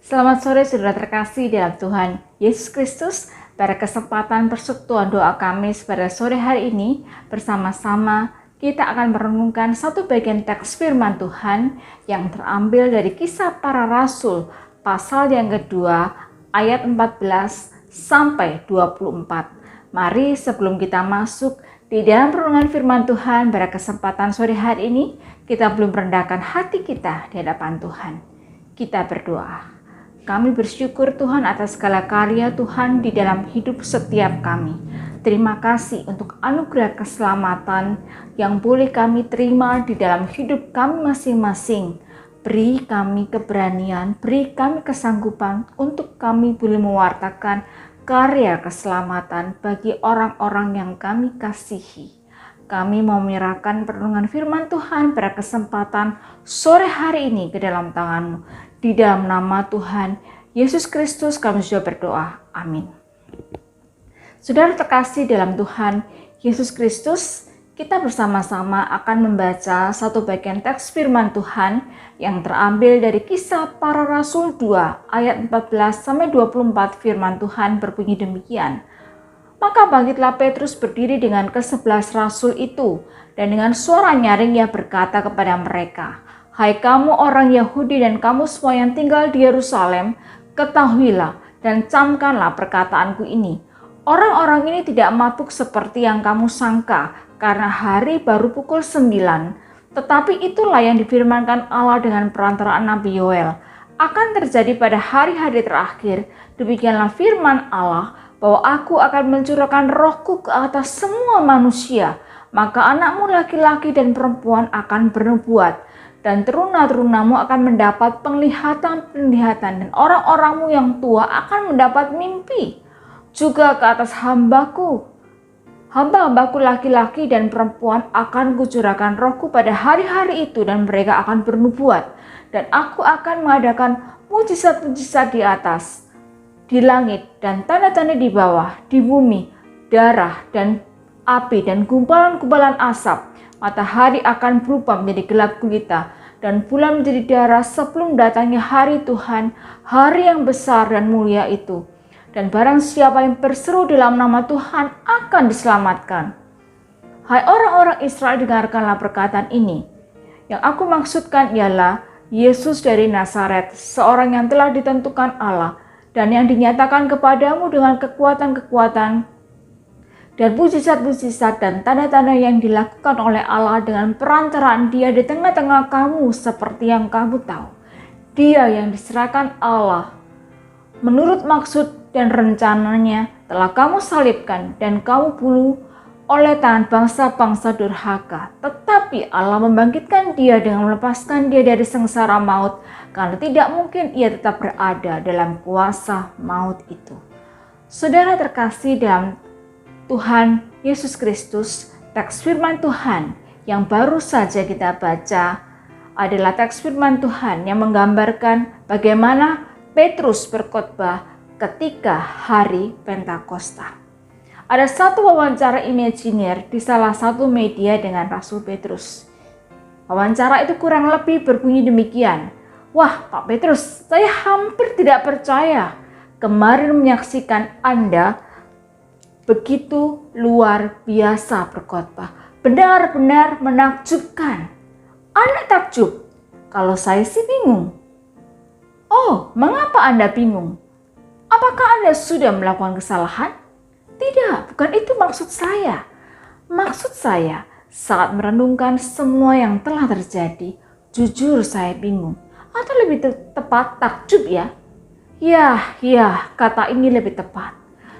Selamat sore saudara terkasih dalam Tuhan Yesus Kristus. Pada kesempatan persekutuan doa Kamis pada sore hari ini, bersama-sama kita akan merenungkan satu bagian teks firman Tuhan yang terambil dari Kisah Para Rasul pasal yang kedua ayat 14 sampai 24. Mari sebelum kita masuk di dalam renungan firman Tuhan pada kesempatan sore hari ini, kita belum merendahkan hati kita di hadapan Tuhan. Kita berdoa. Kami bersyukur Tuhan atas segala karya Tuhan di dalam hidup setiap kami. Terima kasih untuk anugerah keselamatan yang boleh kami terima di dalam hidup kami masing-masing. Beri kami keberanian, beri kami kesanggupan untuk kami boleh mewartakan karya keselamatan bagi orang-orang yang kami kasihi. Kami mau menyerahkan perenungan firman Tuhan pada kesempatan sore hari ini ke dalam tangan-Mu. Di dalam nama Tuhan Yesus Kristus kami sudah berdoa. Amin. Saudara terkasih dalam Tuhan Yesus Kristus, kita bersama-sama akan membaca satu bagian teks firman Tuhan yang terambil dari Kisah Para Rasul 2 ayat 14 sampai 24. Firman Tuhan berbunyi demikian. Maka bangkitlah Petrus berdiri dengan ke-11 rasul itu, dan dengan suara nyaring ia berkata kepada mereka, "Hai kamu orang Yahudi dan kamu semua yang tinggal di Yerusalem, ketahuilah dan camkanlah perkataanku ini. Orang-orang ini tidak mabuk seperti yang kamu sangka, karena hari baru pukul 9. Tetapi itulah yang difirmankan Allah dengan perantaraan Nabi Yoel. Akan terjadi pada hari-hari terakhir, demikianlah firman Allah, bahwa aku akan mencurahkan rohku ke atas semua manusia. Maka anakmu laki-laki dan perempuan akan bernubuat, dan teruna-terunamu akan mendapat penglihatan-penglihatan, dan orang-orangmu yang tua akan mendapat mimpi. Juga ke atas hamba-Hambaku laki-laki dan perempuan akan kucurahkan rohku pada hari-hari itu, dan mereka akan bernubuat. Dan aku akan mengadakan mujizat-mujizat di atas, di langit, dan tanda-tanda di bawah, di bumi, darah dan api dan gumpalan-gumpalan asap. Matahari akan berubah menjadi gelap gulita, dan bulan menjadi darah sebelum datangnya hari Tuhan, hari yang besar dan mulia itu. Dan barang siapa yang berseru dalam nama Tuhan akan diselamatkan. Hai orang-orang Israel, dengarkanlah perkataan ini. Yang aku maksudkan ialah Yesus dari Nazaret, seorang yang telah ditentukan Allah, dan yang dinyatakan kepadamu dengan kekuatan-kekuatan dan mujizat-mujizat dan tanda-tanda yang dilakukan oleh Allah dengan perantaraan Dia di tengah-tengah kamu, seperti yang kamu tahu. Dia yang diserahkan Allah menurut maksud dan rencananya telah kamu salibkan dan kamu bunuh oleh tangan bangsa-bangsa durhaka. Tetapi Allah membangkitkan Dia dengan melepaskan Dia dari sengsara maut, karena tidak mungkin Ia tetap berada dalam kuasa maut itu. Saudara terkasih dalam Tuhan Yesus Kristus, teks firman Tuhan yang baru saja kita baca adalah teks firman Tuhan yang menggambarkan bagaimana Petrus berkhotbah ketika hari Pentakosta. Ada satu wawancara imajiner di salah satu media dengan Rasul Petrus. Wawancara itu kurang lebih berbunyi demikian. "Wah, Pak Petrus, saya hampir tidak percaya kemarin menyaksikan Anda begitu luar biasa berkhotbah. Benar-benar menakjubkan. Anda takjub? Kalau saya sih bingung." "Oh, mengapa Anda bingung? Apakah Anda sudah melakukan kesalahan?" "Tidak, bukan itu maksud saya. Maksud saya, saat merenungkan semua yang telah terjadi, jujur saya bingung. Atau lebih tepat takjub ya? Ya, kata ini lebih tepat.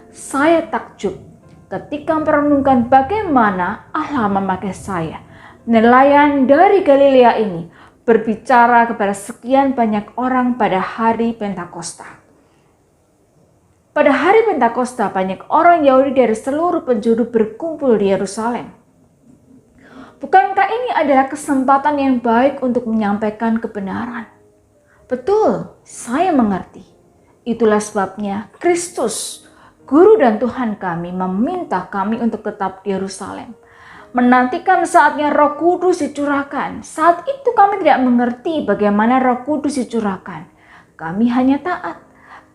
Saya takjub ketika merenungkan bagaimana Allah memakai saya, nelayan dari Galilea ini, berbicara kepada sekian banyak orang pada hari Pentakosta. Pada hari Pentakosta, banyak orang Yahudi dari seluruh penjuru berkumpul di Yerusalem. Bukankah ini adalah kesempatan yang baik untuk menyampaikan kebenaran? Betul, saya mengerti. Itulah sebabnya Kristus, Guru dan Tuhan kami, meminta kami untuk tetap di Yerusalem. Menantikan saatnya Roh Kudus dicurahkan. Saat itu kami tidak mengerti bagaimana Roh Kudus dicurahkan. kami hanya taat.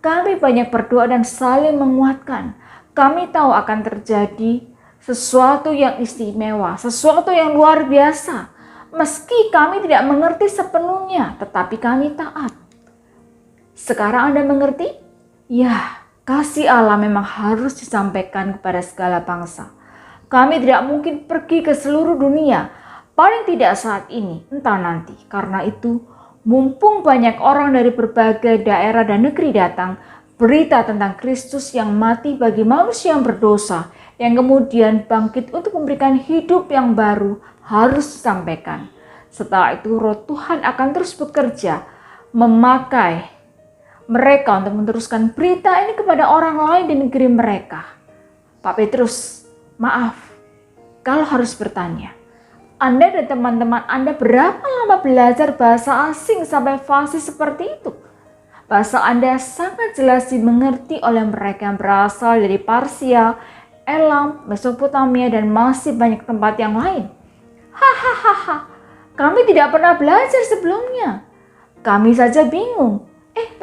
Kami banyak berdoa dan saling menguatkan. Kami tahu akan terjadi sesuatu yang istimewa, sesuatu yang luar biasa. Meski kami tidak mengerti sepenuhnya, tetapi kami taat. Sekarang Anda mengerti? Ya, kasih Allah memang harus disampaikan kepada segala bangsa. Kami tidak mungkin pergi ke seluruh dunia, paling tidak saat ini, entah nanti. Karena itu, mumpung banyak orang dari berbagai daerah dan negeri datang, berita tentang Kristus yang mati bagi manusia yang berdosa, yang kemudian bangkit untuk memberikan hidup yang baru, harus disampaikan. Setelah itu Roh Tuhan akan terus bekerja, memakai mereka untuk meneruskan berita ini kepada orang lain di negeri mereka. Pak Petrus, maaf, kalau harus bertanya, Anda dan teman-teman Anda berapa lama belajar bahasa asing sampai fasih seperti itu? Bahasa Anda sangat jelas dimengerti oleh mereka yang berasal dari Parsia, Elam, Mesopotamia, dan masih banyak tempat yang lain. Hahaha, kami tidak pernah belajar sebelumnya. Kami saja bingung.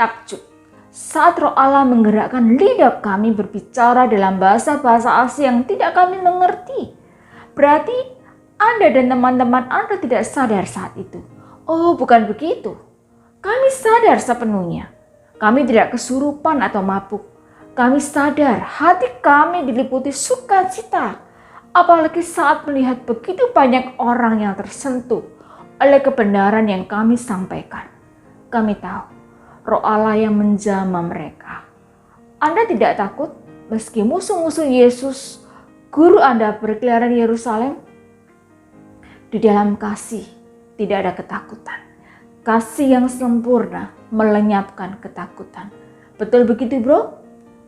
Takjub. Saat Roh Allah menggerakkan lidah kami berbicara dalam bahasa-bahasa asing yang tidak kami mengerti. Berarti Anda dan teman-teman Anda tidak sadar saat itu. Oh, bukan begitu. Kami sadar sepenuhnya. Kami tidak kesurupan atau mabuk. Kami sadar hati kami diliputi sukacita. Apalagi saat melihat begitu banyak orang yang tersentuh oleh kebenaran yang kami sampaikan. Kami tahu Roh Allah yang menjamah mereka. Anda tidak takut meski musuh-musuh Yesus, guru Anda berkeliaran di Yerusalem? Di dalam kasih tidak ada ketakutan. Kasih yang sempurna melenyapkan ketakutan. Betul begitu, bro?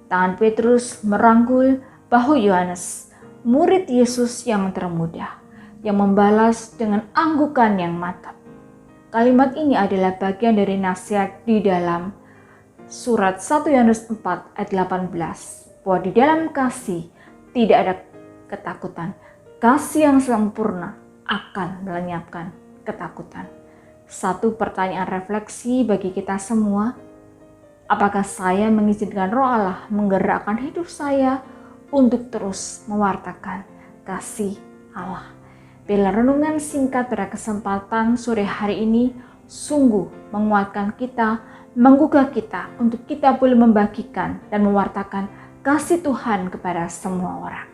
Tangan Petrus merangkul bahu Yohanes, murid Yesus yang termuda, yang membalas dengan anggukan yang mantap. Kalimat ini adalah bagian dari nasihat di dalam surat 1 Yohanes 4 ayat 18. Bahwa di dalam kasih tidak ada ketakutan. Kasih yang sempurna akan melenyapkan ketakutan. Satu pertanyaan refleksi bagi kita semua. Apakah saya mengizinkan Roh Allah menggerakkan hidup saya untuk terus mewartakan kasih Allah? Bila renungan singkat pada kesempatan sore hari ini sungguh menguatkan kita, menggugah kita untuk kita boleh membagikan dan mewartakan kasih Tuhan kepada semua orang.